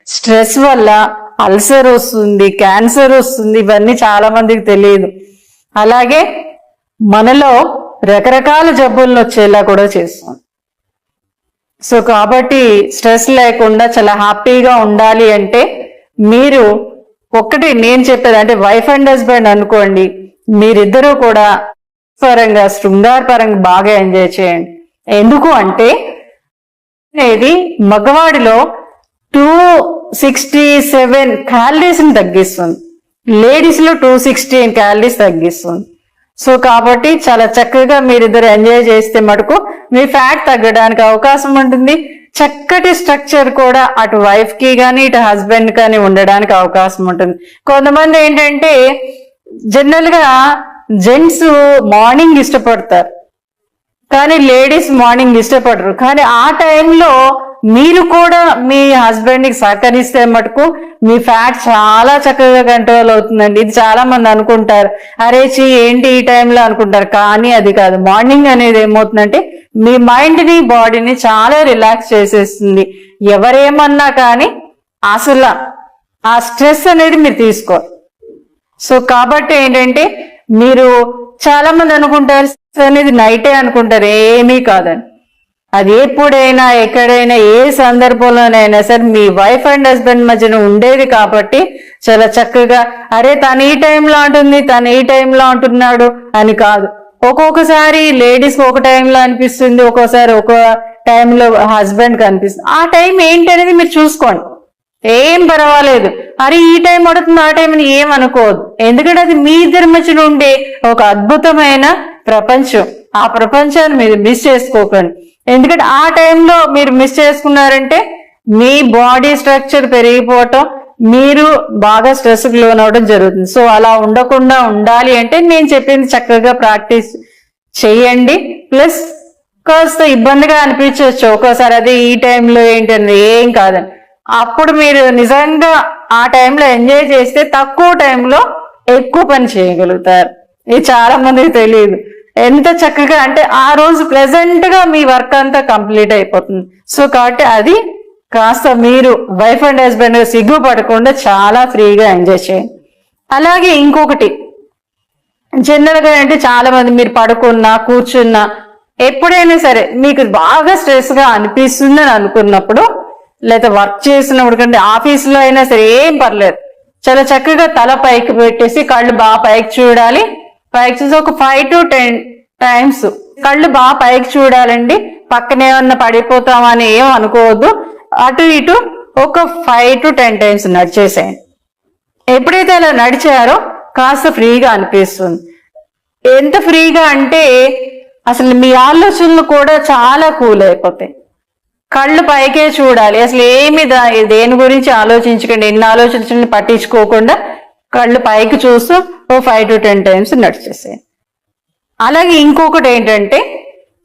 Stress వల్ల ulcer వస్తుంది, cancer వస్తుంది. ఇవన్నీ చాలా మందికి తెలియదు. అలాగే మనలో రకరకాల జబ్బులను వచ్చేలా కూడా చేస్తుంది. సో కాబట్టి స్ట్రెస్ లేకుండా చాలా హ్యాపీగా ఉండాలి అంటే మీరు ఒక్కటి నేను చెప్పేది అంటే వైఫ్ అండ్ హస్బెండ్ అనుకోండి, మీరిద్దరూ కూడా పరంగా శృంగార పరంగా బాగా ఎంజాయ్ చేయండి. ఎందుకు అంటే అనేది మగవాడిలో 267 క్యాలరీస్ని తగ్గిస్తుంది, లేడీస్ లో 216 క్యాలరీస్ తగ్గిస్తుంది. సో కాబట్టి చాలా చక్కగా మీరిద్దరు ఎంజాయ్ చేస్తే మటుకు మీ ఫ్యాట్ తగ్గడానికి అవకాశం ఉంటుంది. చక్కటి స్ట్రక్చర్ కూడా అటు వైఫ్ కి కానీ ఇటు హస్బెండ్ కానీ ఉండడానికి అవకాశం ఉంటుంది. కొంతమంది ఏంటంటే జనరల్ గా జెంట్స్ మార్నింగ్ ఇష్టపడతారు కానీ లేడీస్ మార్నింగ్ ఇష్టపడరు. కానీ ఆ టైంలో మీరు కూడా మీ హస్బెండ్ కి సహకరిస్తే మటుకు మీ ఫ్యాట్ చాలా చక్కగా కంట్రోల్ అవుతుందండి. ఇది చాలా మంది అనుకుంటారు, అరే ఏంటి ఈ టైంలో అనుకుంటారు, కానీ అది కాదు. మార్నింగ్ అనేది ఏమవుతుందంటే మీ మైండ్ ని బాడీని చాలా రిలాక్స్ చేసేస్తుంది. ఎవరేమన్నా కానీ అసలు ఆ స్ట్రెస్ అనేది మీరు తీసుకోరు. సో కాబట్టి ఏంటంటే మీరు చాలా మంది అనుకుంటారు అనేది నైటే అనుకుంటారు, ఏమీ కాదని. అది ఎప్పుడైనా ఎక్కడైనా ఏ సందర్భంలోనైనా సరే మీ వైఫ్ అండ్ హస్బెండ్ మధ్యన ఉండేది కాబట్టి చాలా చక్కగా అరే తను ఈ టైంలో అంటుంది, తను ఈ టైంలో అంటున్నాడు అని కాదు. ఒక్కొక్కసారి లేడీస్ ఒక టైంలో అనిపిస్తుంది, ఒక్కోసారి ఒక టైంలో హస్బెండ్ కి అనిపిస్తుంది. ఆ టైం ఏంటి అనేది మీరు చూసుకోండి, ఏం పర్వాలేదు. అరే ఈ టైం పడుతుంది ఆ టైం అని ఏం అనుకోవద్దు. ఎందుకంటే అది మీ ఇద్దరి మధ్యన ఉండే ఒక అద్భుతమైన ప్రపంచం. ఆ ప్రపంచాన్ని మీరు మిస్ చేసుకోకండి. ఎందుకంటే ఆ టైంలో మీరు మిస్ చేసుకున్నారంటే మీ బాడీ స్ట్రక్చర్ పెరిగిపోవటం, మీరు బాగా స్ట్రెస్కి లోన్ అవడం జరుగుతుంది. సో అలా ఉండకుండా ఉండాలి అంటే నేను చెప్పింది చక్కగా ప్రాక్టీస్ చెయ్యండి. ప్లస్ కాస్త ఇబ్బందిగా అనిపించవచ్చు ఒక్కోసారి, అదే ఈ టైంలో ఏంటంటే ఏం కాదని. అప్పుడు మీరు నిజంగా ఆ టైంలో ఎంజాయ్ చేస్తే తక్కువ టైంలో ఎక్కువ పని చేయగలుగుతారు. ఇది చాలా మందికి తెలియదు. ఎంత చక్కగా అంటే ఆ రోజు ప్రెసెంట్ గా మీ వర్క్ అంతా కంప్లీట్ అయిపోతుంది. సో కాబట్టి అది కాస్త మీరు వైఫ్ అండ్ హస్బెండ్ సిగ్గుపడకుండా చాలా ఫ్రీగా ఎంజాయ్ చేయండి. అలాగే ఇంకొకటి జనరల్ గా అంటే చాలా మంది మీరు పడుకున్నా కూర్చున్నా ఎప్పుడైనా సరే మీకు బాగా స్ట్రెస్ గా అనిపిస్తుందని అనుకున్నప్పుడు, లేదా వర్క్ చేసినప్పుడు కంటే ఆఫీసులో అయినా సరే ఏం పర్లేదు, చాలా చక్కగా తల పైకి పెట్టేసి కళ్ళు బాగా పైకి చూడాలి. పైకి చూసి ఒక 5 to 10 టైమ్స్ కళ్ళు బాగా పైకి చూడాలండి. పక్కనే ఏమన్నా పడిపోతామని ఏం అనుకోవద్దు. అటు ఇటు ఒక 5 to 10 టైమ్స్ నడిచేసేయండి. ఎప్పుడైతే అలా నడిచారో కాస్త ఫ్రీగా అనిపిస్తుంది. ఎంత ఫ్రీగా అంటే అసలు మీ ఆలోచనలు కూడా చాలా కూల్ అయిపోతాయి. కళ్ళు పైకే చూడాలి, అసలు ఏమి దేని గురించి ఆలోచించకండి, ఎన్ని ఆలోచించండి పట్టించుకోకుండా కళ్ళు పైకి చూస్తూ ఓ 5 to 10 టైమ్స్ నడిచేసేయండి. అలాగే ఇంకొకటి ఏంటంటే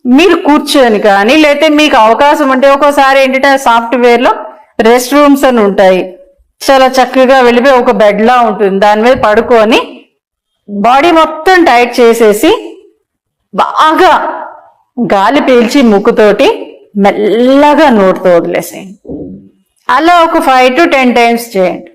మీరు కూర్చొని కానీ లేకపోతే మీకు అవకాశం ఉంటే ఒక్కోసారి ఏంటంటే సాఫ్ట్వేర్ లో రెస్ట్ రూమ్స్ అని ఉంటాయి, చాలా చక్కగా వెళ్ళిపోయి ఒక బెడ్ లా ఉంటుంది, దాని మీద పడుకొని బాడీ మొత్తం టైట్ చేసేసి బాగా గాలి పీల్చి ముక్కుతోటి మెల్లగా నోటితో వదిలేసేయండి. అలా ఒక 5 to 10 టైమ్స్ చేయండి.